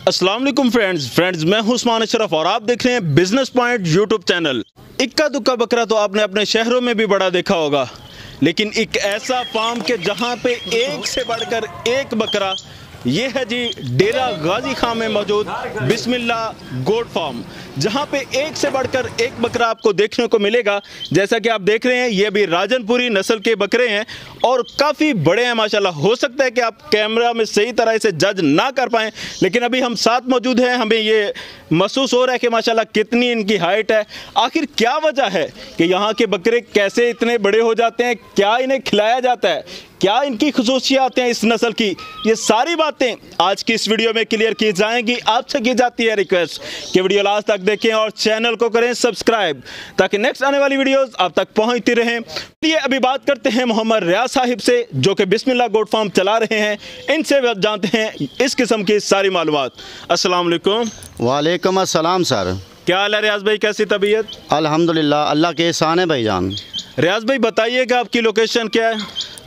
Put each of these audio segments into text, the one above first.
अस्सलाम वालेकुम फ्रेंड्स मैं हूं उस्मान अशरफ और आप देख रहे हैं बिजनेस पॉइंट यूट्यूब चैनल। इक्का दुक्का बकरा तो आपने अपने शहरों में भी बड़ा देखा होगा, लेकिन एक ऐसा फार्म के जहां पे एक से बढ़कर एक बकरा, ये है जी डेरा गाजी खां में मौजूद बिस्मिल्लाह गोट फार्म, जहां पे एक से बढ़कर एक बकरा आपको देखने को मिलेगा। जैसा कि आप देख रहे हैं ये भी राजनपुरी नस्ल के बकरे हैं और काफ़ी बड़े हैं माशाल्लाह। हो सकता है कि आप कैमरा में सही तरह इसे जज ना कर पाएँ, लेकिन अभी हम साथ मौजूद हैं, हमें ये महसूस हो रहा है कि माशाल्लाह कितनी इनकी हाइट है। आखिर क्या वजह है कि यहाँ के बकरे कैसे इतने बड़े हो जाते हैं, क्या इन्हें खिलाया जाता है, क्या इनकी खुसूसियात हैं इस नस्ल की, ये सारी बातें आज की इस वीडियो में क्लियर की जाएंगी। आपसे की जाती है रिक्वेस्ट कि वीडियो लास्ट तक देखें और चैनल को करें सब्सक्राइब, ताकि नेक्स्ट आने वाली वीडियोस आप तक पहुंचती रहें। ये अभी बात करते हैं मोहम्मद रियाज साहिब से, जो कि बिस्मिल्लाह गोट फार्म चला रहे हैं। इनसे जानते हैं इस किस्म की सारी मालूमात। अस्सलाम वालेकुम। वालेकुम अस्सलाम सर। क्या हाल है रियाज भाई, कैसी तबीयत? अल्हम्दुलिल्लाह, अल्लाह के एहसान है भाईजान। रियाज भाई बताइएगा आपकी लोकेशन क्या है?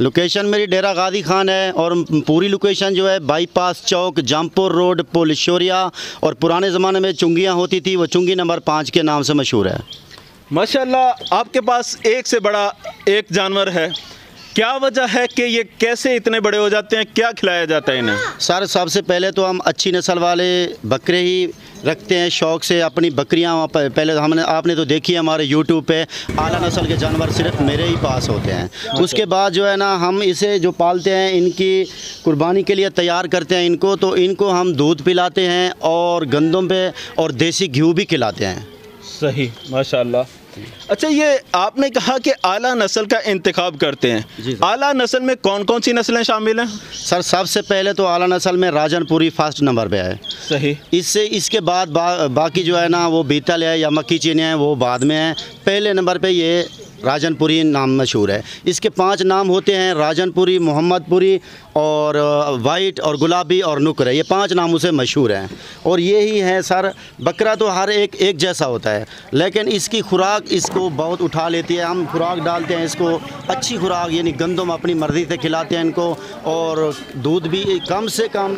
लोकेशन मेरी डेरा गाजी खान है और पूरी लोकेशन जो है बाईपास चौक, जमपुर रोड, पुलशोरिया, और पुराने ज़माने में चुंगियाँ होती थी, वो चुंगी नंबर 5 के नाम से मशहूर है। माशाल्लाह आपके पास एक से बड़ा एक जानवर है, क्या वजह है कि ये कैसे इतने बड़े हो जाते हैं, क्या खिलाया जाता है इन्हें? सर सबसे पहले तो हम अच्छी नस्ल वाले बकरे ही रखते हैं शौक़ से। अपनी बकरियां पहले आपने तो देखी है हमारे यूट्यूब पे, आला नस्ल के जानवर सिर्फ मेरे ही पास होते हैं। उसके बाद जो है ना, हम इसे जो पालते हैं, इनकी कुर्बानी के लिए तैयार करते हैं इनको, तो इनको हम दूध पिलाते हैं और गंदम पे और देसी घी भी खिलाते हैं। सही, माशाल्लाह। अच्छा, ये आपने कहा कि आला नस्ल का इंतखाब करते हैं, आला नस्ल में कौन कौन सी नस्लें शामिल हैं? सर सबसे पहले तो आला नस्ल में राजनपुरी फर्स्ट नंबर पे है। सही। इसके बाद बाकी जो है ना, वो बीतल है या मक्की चीनी है, वो बाद में है। पहले नंबर पे ये राजनपुरी नाम मशहूर है। इसके 5 नाम होते हैं, राजनपुरी, मोहम्मदपुरी और वाइट और गुलाबी और नुकर है। ये 5 नामों से मशहूर हैं और ये ही है सर। बकरा तो हर एक जैसा होता है, लेकिन इसकी खुराक इसको बहुत उठा लेती है। हम खुराक डालते हैं इसको, अच्छी खुराक यानी गंदम अपनी मर्ज़ी से खिलाते हैं इनको, और दूध भी कम से कम।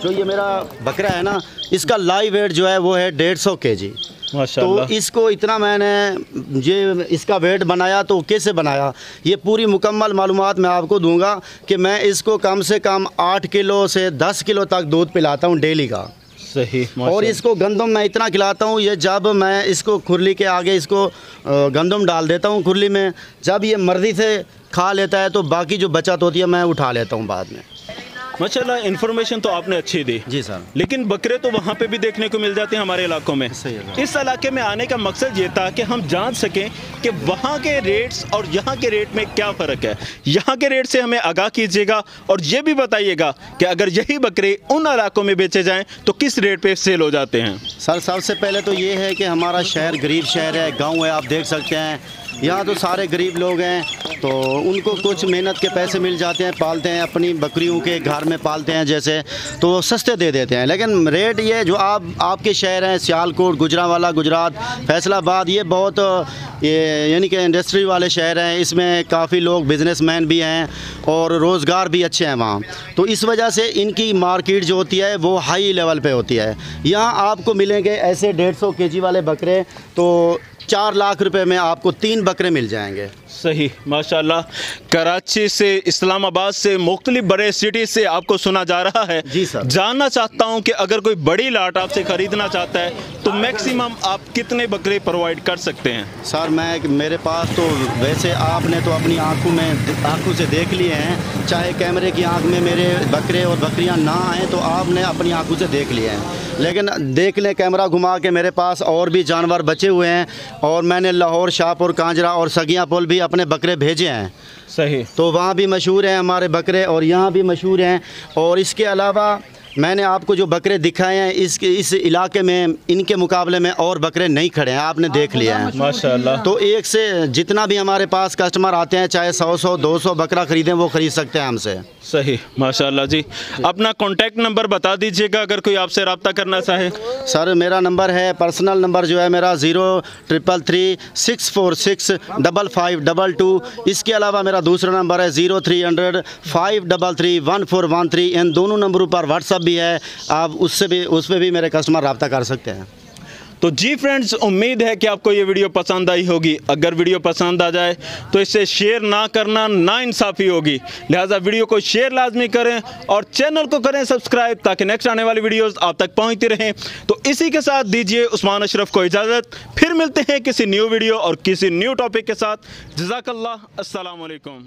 जो ये मेरा बकरा है ना, इसका लाइव वेट जो है वो है 150 kg। तो इसको इतना मैंने इसका वेट बनाया, तो कैसे बनाया ये पूरी मुकम्मल मालूमात मैं आपको दूंगा कि मैं इसको कम से कम 8 किलो से 10 किलो तक दूध पिलाता हूँ डेली का। सही। और इसको गंदम मैं इतना खिलाता हूँ, ये जब मैं इसको खुरली के आगे इसको गंदम डाल देता हूँ खुरली में, जब ये मर्ज़ी से खा लेता है तो बाकी जो बचत होती है मैं उठा लेता हूँ बाद में। माशाल्लाह इन्फॉर्मेशन तो आपने अच्छी दी। जी सर। लेकिन बकरे तो वहाँ पे भी देखने को मिल जाते हैं हमारे इलाकों में। सही है। इस इलाके में आने का मकसद ये था कि हम जान सकें कि वहाँ के रेट्स और यहाँ के रेट में क्या फ़र्क है। यहाँ के रेट से हमें आगाह कीजिएगा और ये भी बताइएगा कि अगर यही बकरे उन इलाकों में बेचे जाएँ तो किस रेट पर सेल हो जाते हैं। सर सबसे पहले तो ये है कि हमारा शहर गरीब शहर है, गाँव है, आप देख सकते हैं। यहाँ तो सारे गरीब लोग हैं, तो उनको कुछ मेहनत के पैसे मिल जाते हैं, पालते हैं अपनी बकरियों के घर में पालते हैं जैसे, तो सस्ते दे देते हैं। लेकिन रेट ये जो आपके शहर हैं, सियालकोट, गुजरांवाला, गुजरात, फैसलाबाद, ये बहुत यानी कि इंडस्ट्री वाले शहर हैं। इसमें काफ़ी लोग बिजनेसमैन भी हैं और रोज़गार भी अच्छे हैं वहाँ, तो इस वजह से इनकी मार्केट जो होती है वो हाई लेवल पे होती है। यहाँ आपको मिलेंगे ऐसे 150 kg वाले बकरे, तो 4 लाख रुपए में आपको 3 बकरे मिल जाएंगे। सही, माशाल्लाह। कराची से, इस्लामाबाद से, मुख्तलिफ बड़े सिटी से आपको सुना जा रहा है। जी सर। जानना चाहता हूं कि अगर कोई बड़ी लाट आपसे ख़रीदना चाहता है तो मैक्सिमम आप कितने बकरे प्रोवाइड कर सकते हैं? सर मेरे पास तो वैसे आपने तो अपनी आँखों से देख लिए हैं, चाहे कैमरे की आँख में मेरे बकरे और बकरियाँ ना आएँ तो आपने अपनी आँखों से देख लिए हैं। लेकिन देख लें कैमरा घुमा के, मेरे पास और भी जानवर बचे हुए हैं और मैंने लाहौर, शाहपुर, कांजरा और सगिया पुल भी अपने बकरे भेजे हैं। सही। तो वहाँ भी मशहूर हैं हमारे बकरे और यहाँ भी मशहूर हैं। और इसके अलावा मैंने आपको जो बकरे दिखाए हैं इस इलाके में, इनके मुकाबले में और बकरे नहीं खड़े हैं, आपने देख लिया है माशाल्लाह। तो एक से जितना भी हमारे पास कस्टमर आते हैं, चाहे 100 200 बकरा ख़रीदें, वो ख़रीद सकते हैं हमसे। सही, माशाल्लाह जी। अपना कॉन्टैक्ट नंबर बता दीजिएगा अगर कोई आपसे रब्ता करना चाहे। सर मेरा नंबर है, पर्सनल नंबर जो है मेरा 0333 646 5522। इसके अलावा मेरा दूसरा नंबर है 0300 533 1413। इन दोनों नंबरों पर व्हाट्सअप व्हाट्सअप भी है, आप उस पर भी मेरे कस्टमर रब्ता कर सकते हैं। तो जी फ्रेंड्स, उम्मीद है कि आपको ये वीडियो पसंद आई होगी। अगर वीडियो पसंद आ जाए तो इसे शेयर ना करना नाइंसाफ़ी होगी, लिहाजा वीडियो को शेयर लाजमी करें और चैनल को करें सब्सक्राइब ताकि नेक्स्ट आने वाली वीडियोस आप तक पहुंचती रहें। तो इसी के साथ दीजिए उस्मान अशरफ को इजाज़त, फिर मिलते हैं किसी न्यू वीडियो और किसी न्यू टॉपिक के साथ। जज़ाकल्लाह, अस्सलाम वालेकुम।